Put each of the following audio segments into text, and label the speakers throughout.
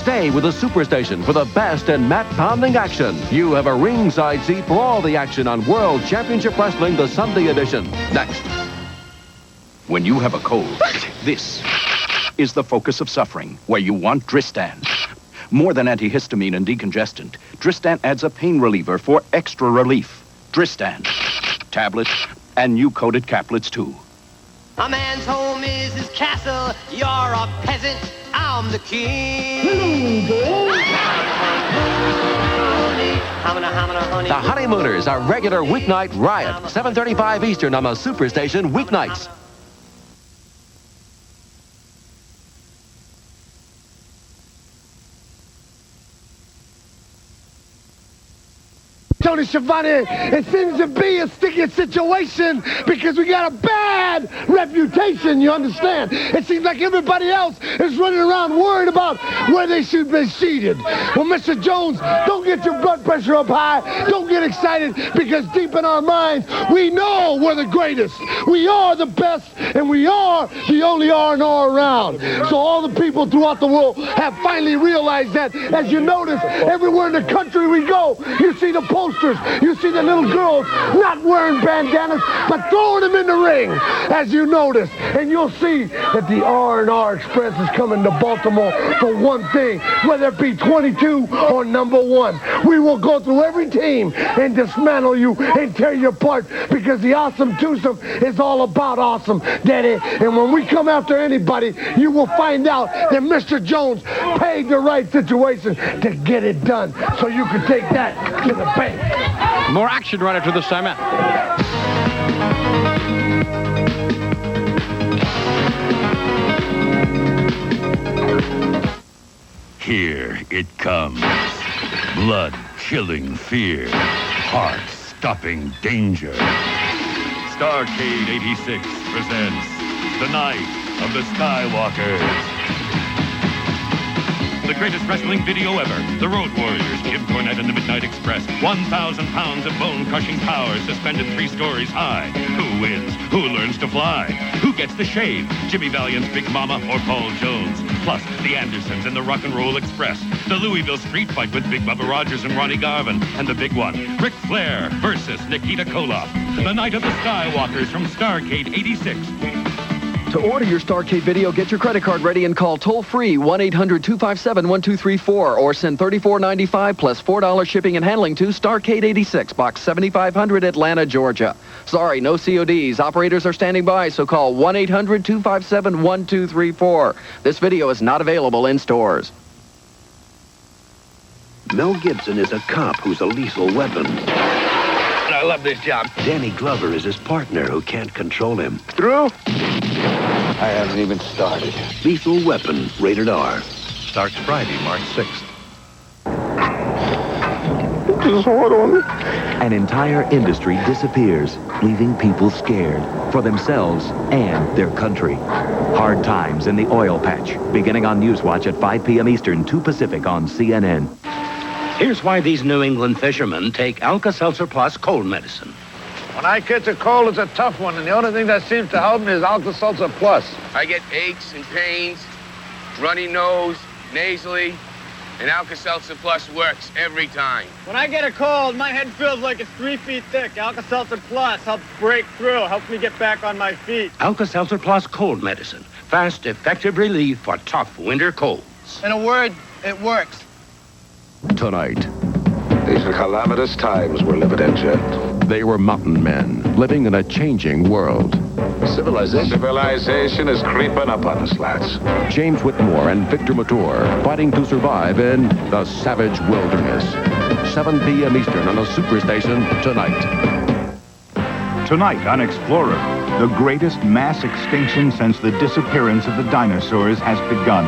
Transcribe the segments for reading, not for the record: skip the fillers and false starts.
Speaker 1: Stay with the SuperStation for the best in mat-pounding action. You have a ringside seat for all the action on World Championship Wrestling, the Sunday edition. Next.
Speaker 2: When you have a cold, this is the focus of suffering, where you want Dristan. More than antihistamine and decongestant, Dristan adds a pain reliever for extra relief. Dristan. Tablets and new coated caplets, too.
Speaker 3: A man's home is his castle. You're a peasant. I'm the king.
Speaker 1: The Honeymooners, a regular weeknight riot. 7:35 Eastern on the SuperStation weeknights.
Speaker 4: Tony Schiavone, it seems to be a sticky situation because we got a bad reputation, you understand? It seems like everybody else is running around worried about where they should be seated. Well, Mr. Jones, don't get your blood pressure up high. Don't get excited because deep in our minds, we know we're the greatest. We are the best, and we are the only R&R around. So all the people throughout the world have finally realized that. As you notice, everywhere in the country we go, you see the posters. You see the little girls not wearing bandanas, but throwing them in the ring, as you notice. And you'll see that the R&R Express is coming to Baltimore for one thing, whether it be 22 or number 1. We will go through every team and dismantle you and tear you apart because the awesome twosome is all about awesome, Daddy. And when we come after anybody, you will find out that Mr. Jones paid the right situation to get it done so you can take that to the bank.
Speaker 5: More action runner to the cement.
Speaker 6: Here it comes. Blood-chilling fear. Heart-stopping danger. Starcade 86 presents The Night of the Skywalkers. The greatest wrestling video ever. The Road Warriors, Jim Cornette and the Midnight Express. 1,000 pounds of bone-crushing power suspended 3 stories high. Who wins? Who learns to fly? Who gets the shave? Jimmy Valiant's Big Mama or Paul Jones? Plus, the Andersons and the Rock and Roll Express. The Louisville Street Fight with Big Bubba Rogers and Ronnie Garvin. And the big one, Ric Flair versus Nikita Koloff. The Night of the Skywalkers from Starcade 86.
Speaker 7: To order your Starcade video, get your credit card ready and call toll-free 1-800-257-1234 or send $34.95 plus $4 shipping and handling to Starcade 86, Box 7500, Atlanta, Georgia. Sorry, no CODs. Operators are standing by, so call 1-800-257-1234. This video is not available in stores.
Speaker 8: Mel Gibson is a cop who's a lethal weapon.
Speaker 4: I love this job.
Speaker 8: Danny Glover is his partner who can't control him.
Speaker 4: Through? I haven't even started.
Speaker 8: Lethal Weapon, rated R.
Speaker 2: Starts Friday, March 6th.
Speaker 4: It's hard on me.
Speaker 1: An entire industry disappears, leaving people scared for themselves and their country. Hard times in the oil patch, beginning on Newswatch at 5 p.m. Eastern, 2 Pacific on CNN.
Speaker 9: Here's why these New England fishermen take Alka-Seltzer Plus cold medicine.
Speaker 4: When I catch a cold, it's a tough one, and the only thing that seems to help me is Alka-Seltzer Plus.
Speaker 10: I get aches and pains, runny nose, nasally, and Alka-Seltzer Plus works every time.
Speaker 11: When I get a cold, my head feels like it's 3 feet thick. Alka-Seltzer Plus helps break through, helps me get back on my feet.
Speaker 9: Alka-Seltzer Plus cold medicine. Fast, effective relief for tough winter colds.
Speaker 11: In a word, it works.
Speaker 1: Tonight,
Speaker 4: These are calamitous times we're living in, Jet.
Speaker 1: they were mountain men living in a changing world.
Speaker 4: Civilization is creeping up on us, lads.
Speaker 1: James Whitmore and Victor Mature fighting to survive in the savage wilderness. 7 p.m. Eastern on the SuperStation tonight.
Speaker 12: Tonight on Explorer, the greatest mass extinction since the disappearance of the dinosaurs has begun.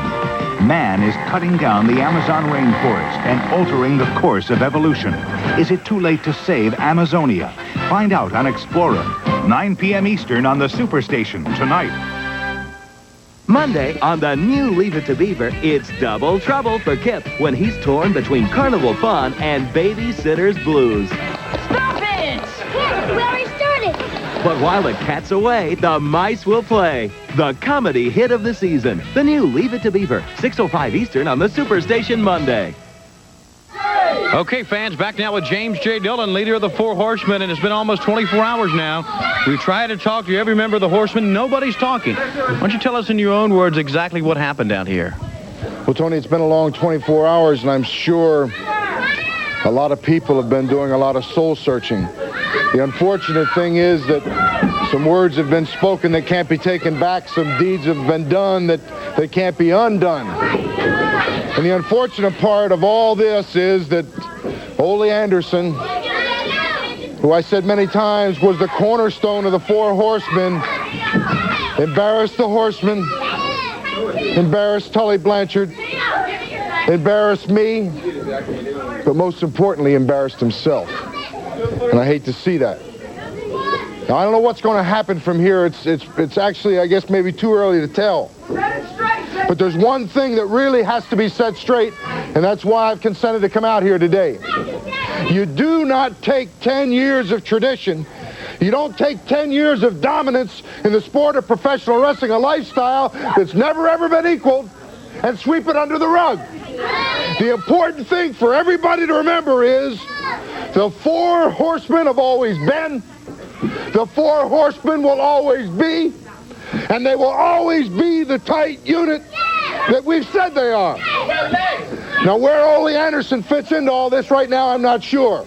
Speaker 12: Man is cutting down the Amazon rainforest and altering the course of evolution. Is it too late to save Amazonia? Find out on Explorer, 9 p.m. Eastern on the SuperStation tonight.
Speaker 13: Monday on the new Leave It to Beaver, it's double trouble for Kip when he's torn between carnival fun and babysitter's blues.
Speaker 14: Stop it! Kip, we already started.
Speaker 13: But while the cat's away, the mice will play. The comedy hit of the season. The new Leave It to Beaver, 6:05 Eastern on the SuperStation Monday.
Speaker 5: Okay, fans, back now with James J. Dillon, leader of the Four Horsemen, and it's been almost 24 hours now. We've tried to talk to every member of the Horsemen. Nobody's talking. Why don't you tell us in your own words exactly what happened down here?
Speaker 14: Well, Tony, it's been a long 24 hours, and I'm sure a lot of people have been doing a lot of soul searching. The unfortunate thing is that some words have been spoken that can't be taken back. Some deeds have been done that they can't be undone. And the unfortunate part of all this is that Ole Anderson, who I said many times was the cornerstone of the Four Horsemen, embarrassed the Horsemen, embarrassed Tully Blanchard, embarrassed me, but most importantly, embarrassed himself. And I hate to see that. Now, I don't know what's going to happen from here. It's actually, I guess, maybe too early to tell. But there's one thing that really has to be set straight, and that's why I've consented to come out here today. You do not take 10 years of tradition. You don't take 10 years of dominance in the sport of professional wrestling, a lifestyle that's never, ever been equaled, and sweep it under the rug. The important thing for everybody to remember is the Four Horsemen have always been, the Four Horsemen will always be, and they will always be the tight unit that we've said they are. Now, where Ole Anderson fits into all this right now, I'm not sure.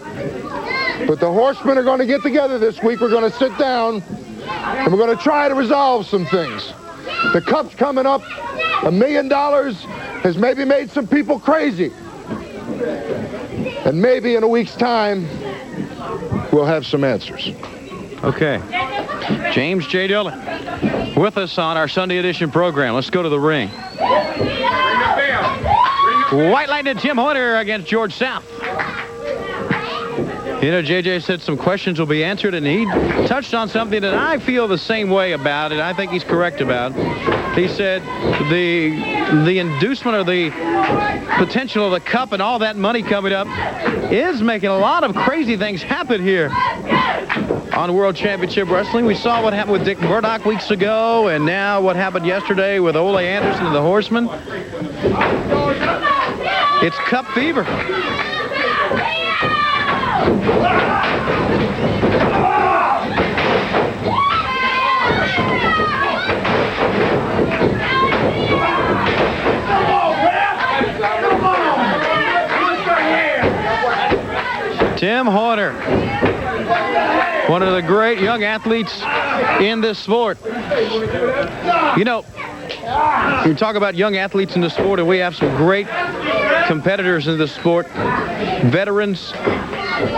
Speaker 14: But the Horsemen are going to get together this week. We're going to sit down, and we're going to try to resolve some things. The Cup's coming up. $1 million has maybe made some people crazy. And maybe in a week's time, we'll have some answers.
Speaker 5: Okay. James J. Dillon with us on our Sunday edition program. Let's go to the ring. White Lightning Tim Horner against George South. You know, JJ said some questions will be answered, and he touched on something that I feel the same way about, and I think he's correct about. He said the inducement or the potential of the Cup and all that money coming up is making a lot of crazy things happen here on World Championship Wrestling. We saw what happened with Dick Murdoch weeks ago, and now what happened yesterday with Ole Anderson and the Horsemen. It's Cup fever. Tim Horner, one of the great young athletes in this sport. You know, you talk about young athletes in the sport, and we have some great competitors in this sport, veterans,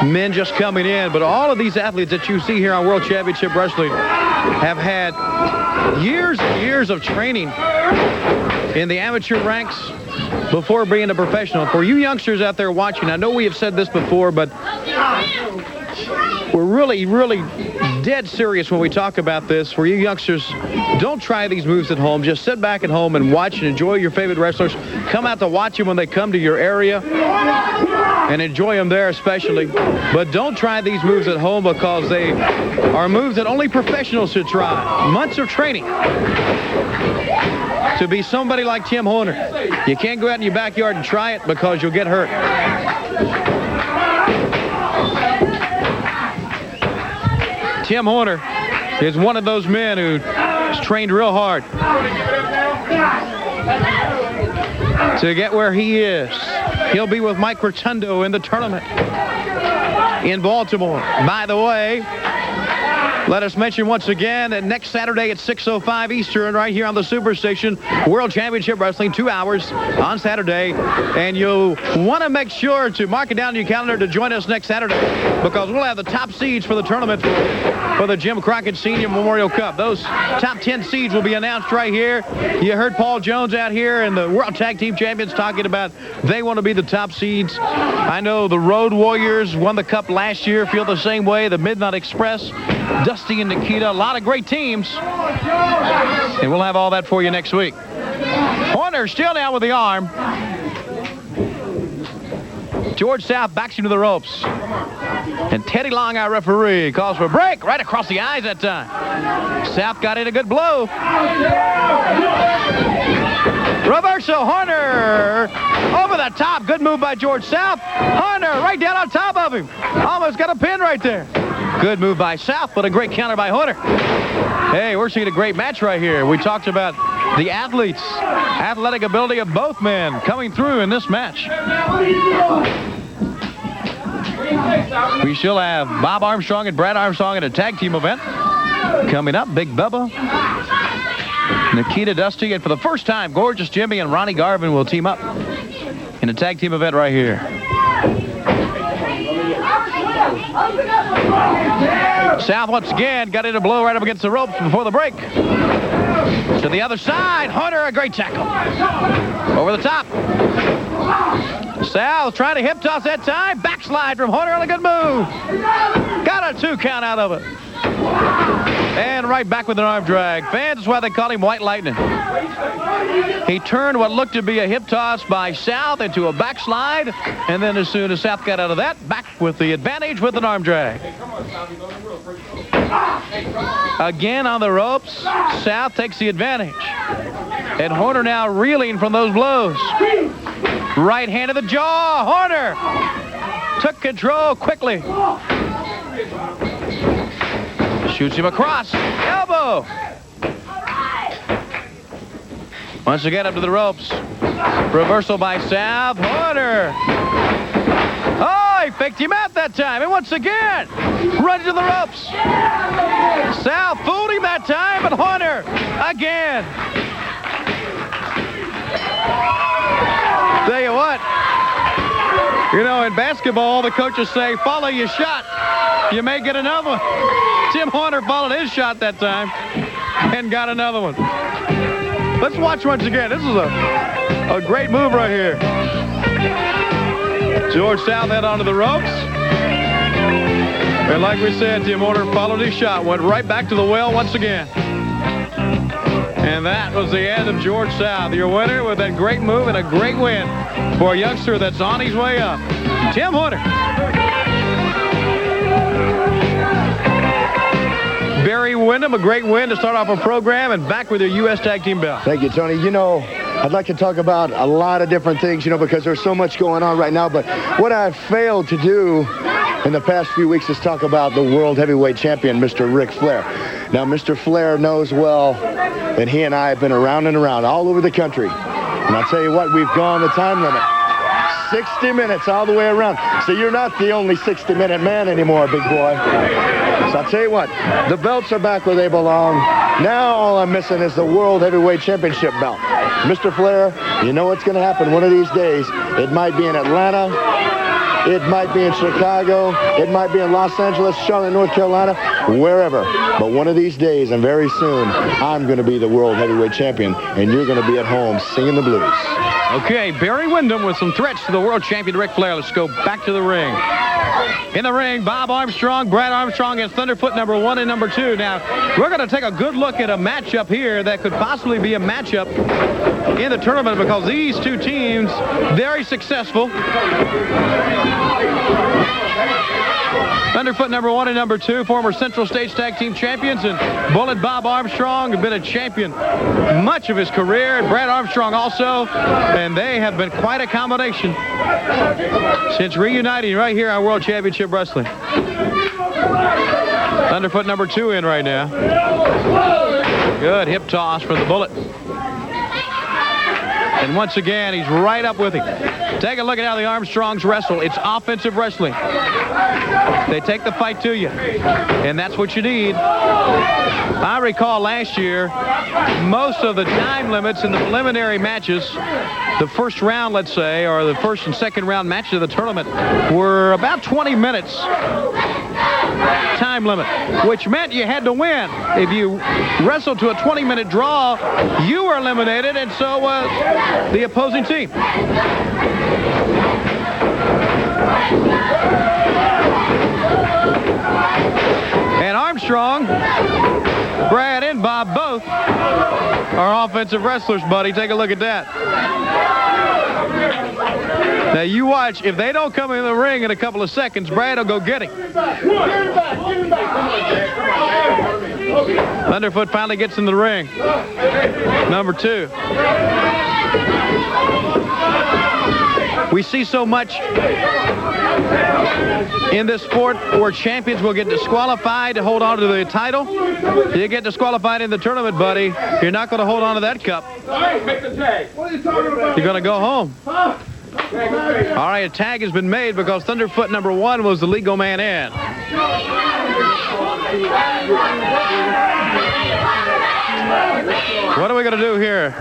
Speaker 5: men just coming in, but all of these athletes that you see here on World Championship Wrestling have had years and years of training in the amateur ranks before being a professional. For you youngsters out there watching, I know we have said this before, but we're really, really dead serious when we talk about this. For you youngsters, don't try these moves at home. Just sit back at home and watch and enjoy your favorite wrestlers. Come out to watch them when they come to your area and enjoy them there especially. But don't try these moves at home, because they are moves that only professionals should try. Months of training to be somebody like Tim Horner. You can't go out in your backyard and try it, because you'll get hurt. Tim Horner is one of those men who's trained real hard to get where he is. He'll be with Mike Rotundo in the tournament in Baltimore. By the way, let us mention once again that next Saturday at 6:05 Eastern, right here on the SuperStation, World Championship Wrestling, 2 hours on Saturday. And you'll want to make sure to mark it down on your calendar to join us next Saturday, because we'll have the top seeds for the tournament for the Jim Crockett Senior Memorial Cup. Those top 10 seeds will be announced right here. You heard Paul Jones out here and the World Tag Team Champions talking about they want to be the top seeds. I know the Road Warriors won the Cup last year, feel the same way. The Midnight Express, Dusty and Nikita, a lot of great teams. And we'll have all that for you next week. Horner still down with the arm. George South backs him to the ropes. And Teddy Long, our referee, calls for a break right across the eyes that time. South got in a good blow. Reversal, Horner over the top. Good move by George South. Horner right down on top of him. Almost got a pin right there. Good move by South, but a great counter by Horner. Hey, we're seeing a great match right here. We talked about the athletes, athletic ability of both men coming through in this match. We still have Bob Armstrong and Brad Armstrong in a tag team event. Coming up, Big Bubba, Nikita Dusty, and for the first time, Gorgeous Jimmy and Ronnie Garvin will team up in a tag team event right here. South once again got in a blow right up against the ropes before the break. To the other side, Hunter, a great tackle. Over the top. South trying to hip toss that time. Backslide from Hunter on a good move. Got a 2 count out of it. And right back with an arm drag. Fans, that's why they call him White Lightning. He turned what looked to be a hip toss by South into a backslide. And then as soon as South got out of that, back with the advantage with an arm drag. Again on the ropes, South takes the advantage. And Horner now reeling from those blows. Right hand to the jaw, Horner took control quickly. Shoots him across, elbow. Once again up to the ropes. Reversal by South, Horner. Oh, he faked him out that time. And once again, running to the ropes. South fooled him that time, but Horner again. Tell you what, you know, in basketball, the coaches say, follow your shot. You may get another one. Tim Horner followed his shot that time and got another one. Let's watch once again. This is a great move right here. George South head onto the ropes. And like we said, Tim Horner followed his shot, went right back to the well once again. And that was the end of George South, your winner with that great move and a great win for a youngster that's on his way up. Tim Horner. Barry Windham, a great win to start off a program, and back with your U.S. Tag Team belt.
Speaker 14: Thank you, Tony. You know, I'd like to talk about a lot of different things, you know, because there's so much going on right now. But what I've failed to do in the past few weeks is talk about the World Heavyweight Champion, Mr. Ric Flair. Now, Mr. Flair knows well that he and I have been around and around all over the country. And I'll tell you what, we've gone the time limit. 60 minutes all the way around. So you're not the only 60-minute man anymore, big boy. So I'll tell you what, the belts are back where they belong. Now all I'm missing is the World Heavyweight Championship belt. Mr. Flair, you know what's going to happen one of these days. It might be in Atlanta. It might be in Chicago. It might be in Los Angeles, Charlotte, North Carolina, wherever. But one of these days, and very soon, I'm going to be the World Heavyweight Champion, and you're going to be at home singing the blues.
Speaker 5: Okay, Barry Windham with some threats to the world champion Ric Flair. Let's go back to the ring. In the ring, Bob Armstrong, Brad Armstrong against Thunderfoot number 1 and number 2. Now, we're going to take a good look at a matchup here that could possibly be a matchup in the tournament because these two teams, very successful. Thunderfoot number 1 and number 2, former Central States Tag Team champions, and Bullet Bob Armstrong has been a champion much of his career, and Brad Armstrong also, and they have been quite a combination since reuniting right here on World Championship Wrestling. Thunderfoot number 2 in right now. Good hip toss for the Bullet. And once again, he's right up with him. Take a look at how the Armstrongs wrestle. It's offensive wrestling. They take the fight to you, and that's what you need. I recall last year, most of the time limits in the preliminary matches, the first round, let's say, or the first and second round matches of the tournament, were about 20 minutes time limit, which meant you had to win. If you wrestled to a 20-minute draw, you were eliminated, and so was the opposing team. And Armstrong, Brad and Bob both are offensive wrestlers, buddy. Take a look at that. Now you watch. If they don't come in the ring in a couple of seconds, Brad will go get him. Thunderfoot finally gets in the ring. Number 2. We see so much in this sport where champions will get disqualified to hold on to the title. You get disqualified in the tournament, buddy. You're not going to hold on to that cup. You're going to go home. All right, a tag has been made because Thunderfoot number 1 was the legal man in. What are we going to do here?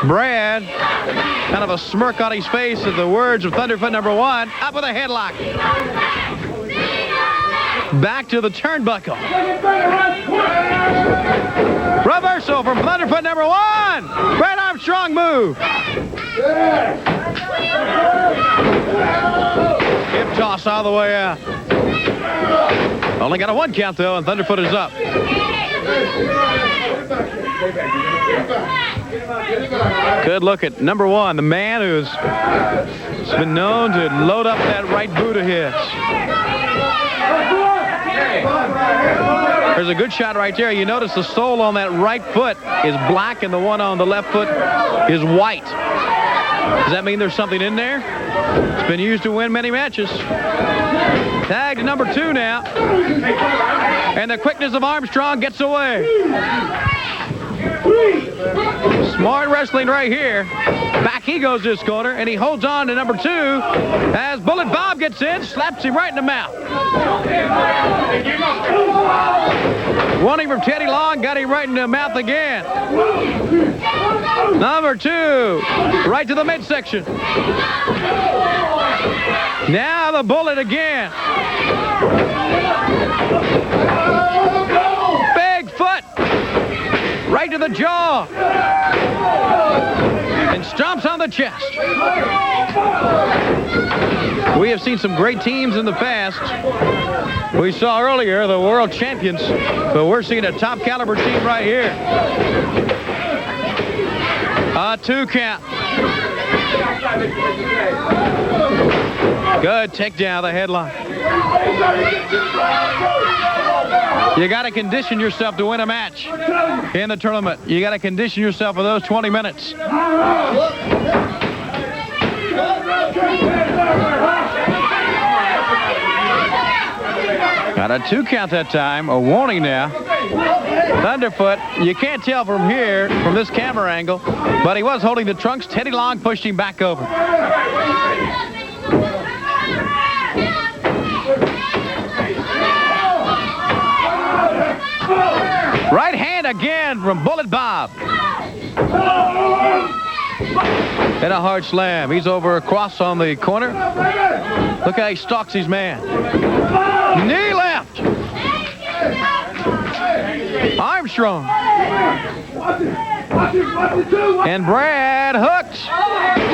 Speaker 5: Brad, kind of a smirk on his face at the words of Thunderfoot number 1. Up with a headlock. Back to the turnbuckle. Reversal from Thunderfoot number 1. Brad Armstrong move. Hip toss all the way out. Only got a 1 count, though, and Thunderfoot is up. Good look at number 1, the man who's been known to load up that right boot of his. There's a good shot right there. You notice the sole on that right foot is black and the one on the left foot is white. Does that mean there's something in there? It's been used to win many matches. Tag to number 2 now. And the quickness of Armstrong gets away. Smart wrestling right here. Back he goes this corner, and he holds on to number 2 as Bullet Bob gets in, slaps him right in the mouth. Wanting from Teddy Long, got him right in the mouth again. Number 2, right to the midsection. Now the Bullet again. Big foot. Right to the jaw. And stomps on the chest. We have seen some great teams in the past. We saw earlier the world champions, but we're seeing a top caliber team right here. A 2 count. Good takedown of the headline. You got to condition yourself to win a match in the tournament. You got to condition yourself for those 20 minutes. Got a 2 count that time. A warning now. Thunderfoot, you can't tell from here, from this camera angle, but he was holding the trunks. Teddy Long pushed him back over. Right hand again from Bullet Bob. And a hard slam. He's over across on the corner. Look how he stalks his man. Knee left. Armstrong. And Brad hooks.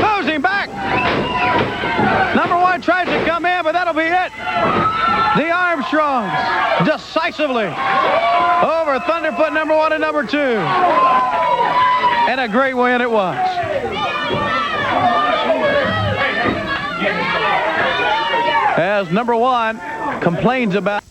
Speaker 5: Moves him back. Number 1 tries to come in, but that'll be it. The Armstrongs decisively over Thunderfoot number 1 and number 2. And a great win it was. As number 1 complains about